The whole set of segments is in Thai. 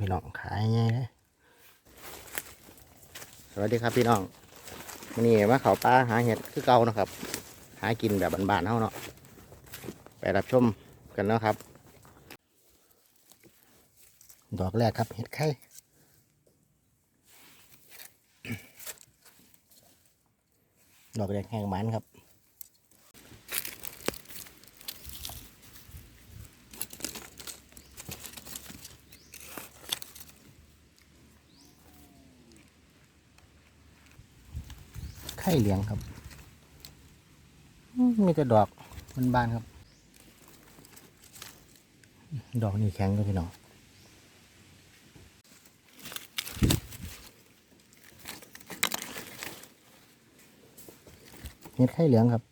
พี่น้องขายไงเลยสวัสดีครับพี่น้องวันนี้มาเขาป่าหาเห็ดคือเก่านะครับหากินแบบบ้านๆเฮาเนาะไปรับชมกันเนาะครับดอกแรกครับเห็ดไข่ดอกแรกแห้งมันครับไข่เหลืองครับมีแต่ดอกบานๆครับดอกนี่แข็งเลยพี่น้องเห็ดไข่เหลืองครับ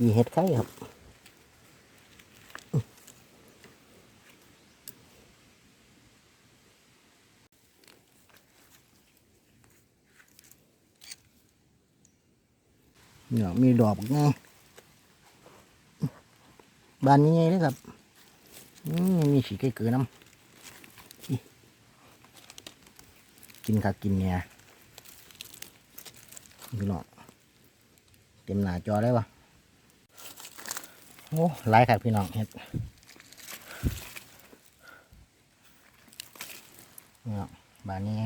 มีเห็ดไข่ครับเนี่ยมีดอกไงบานนี้ไงเลยครับมีสีไก่เกลือน้ำกินค่ะกินเนี่ยพี่น้องเต็มหน้าจอได้ปะโอ้หลายครับพี่น้องเห็ดเนี่ยบานนี้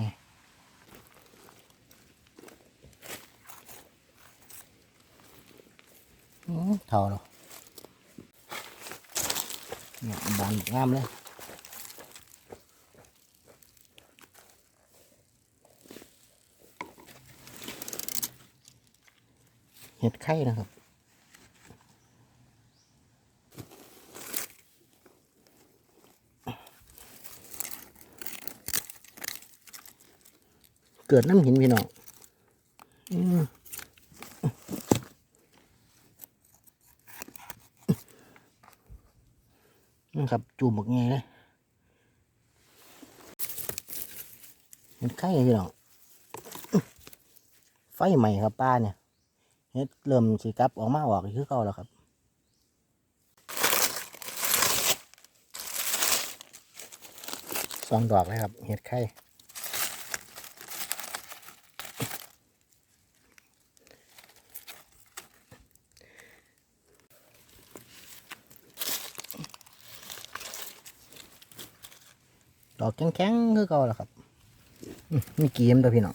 เท่าแล้วเนี่ยบานงามเลยเห็ดไข่นะครับเกิดน้ำหินพี่น้องนะครับจูบหมกไงเลยเห็ดไข่พี่น้องไฟใหม่ครับป้าเนี่ยเห็ดเริ่มสีกลับออกมาออกคือเก่าแล้วครับ2 ดอกเลยครับเห็ดไข่ดอกแข็งๆคือเก่าแล้วครับมีกีมตัวพี่น้อง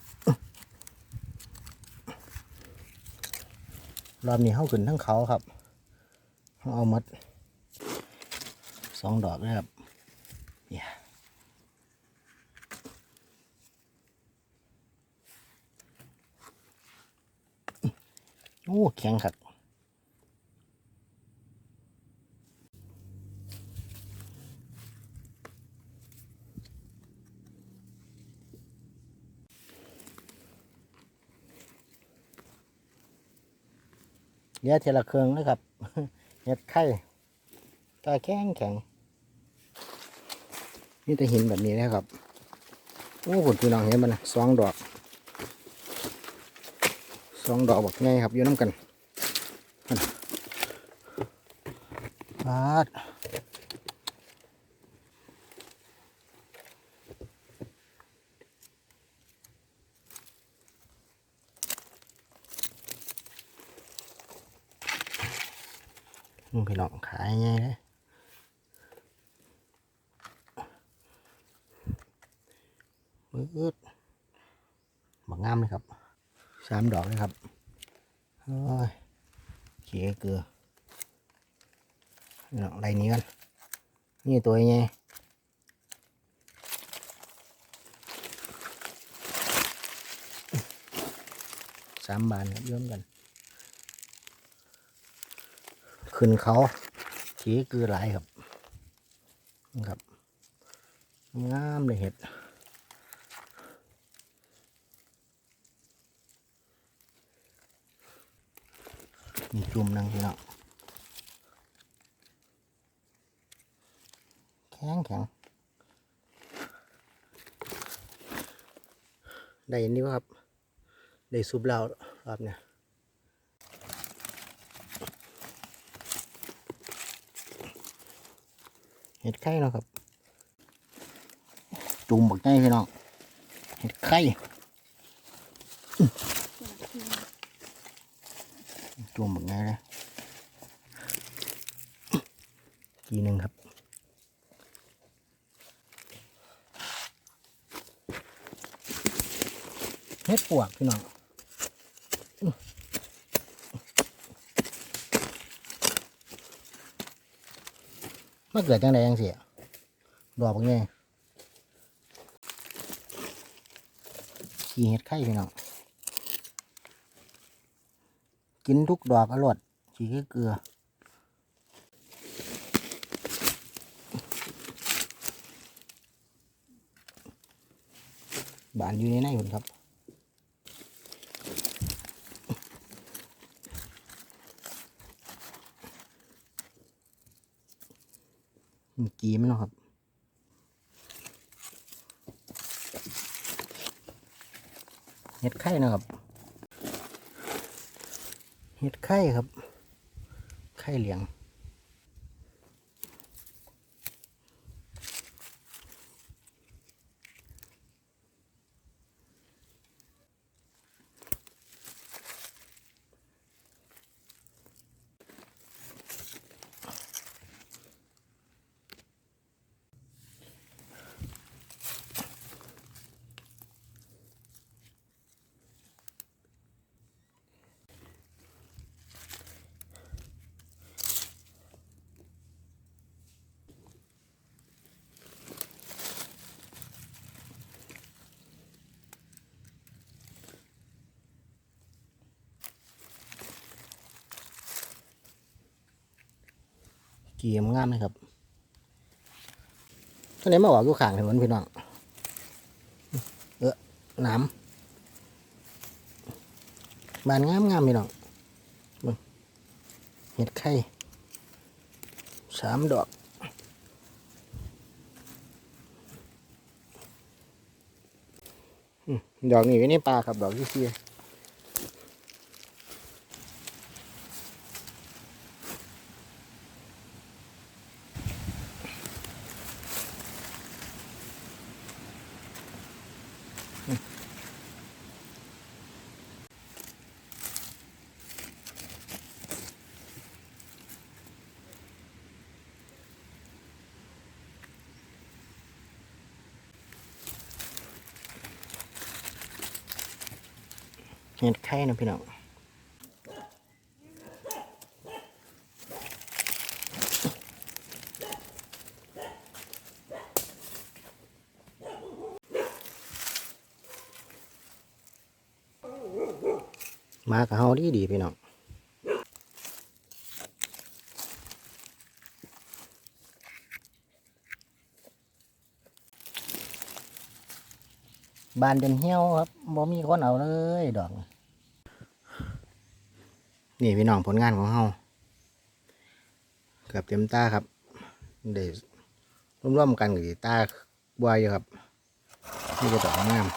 รอบนี้เข้าขึ้นทั้งเขาครับเอาหมด2 ดอกเลยครับเนี่ยโอ้แข็งครับเดี๋ยวเทละเครื่องเลยครับเห็ดไข่ก็แข็งนี่แต่หินแบบนี้นะครับโอ้ผลพี่น้องเห็นมันนะ2 ดอกบอกไงครับอยู่น้ำกันปาดพี่น้องขายไงเลยมืดบักงามเลยครับ3 ดอกเลยครับโอ้ยเขียเกลืออะไรนี้กันนี่ตัวไง3 บานครับย้อมกันขึ้นเขาเขียเกลือหลายครับครับงามเลยเห็ดมีจุ่มนังพี่น้องแข็งได้ยินดีป่ะครับ ได้ซุปแล้วรอบเนี่ยเห็ดไข่เนาะครับจุ่มบักไงพี่น้องเห็ดไข่จุ่มบักไงเลยทีหนึ่งครับเห็ดปวกพี่น้องมาเกิดจังไดจังเสียดอกบักไงขี้เห็ดไข่พี่น้องกินทุกดอกอร่อยขี้เกลือบานอยู่ในนั้นคุณครับกีมันเนาะครับเห็ดไข่นะครับเห็ดไข่ครับไข่เหลียงเกียมงามเลยครับท่านไหนมาออกอยู่ข้างถนนพี่น้องหนามบานงามพี่น้องเห็ดไข่3 ดอกดอกนี้ไว้ในป่าครับดอกที่เสียเห็ดไข่นะพี่น้องมากับเฮาดีพี่น้องบานจนเหี่ยวครับบ่มีคนเอาเลยดอกนี่พี่น้องผลงานของเฮาเกือบเต็มตาครับได้ร่วมๆกันกับตาบัวอยู่ครับนี่จะดอกงาม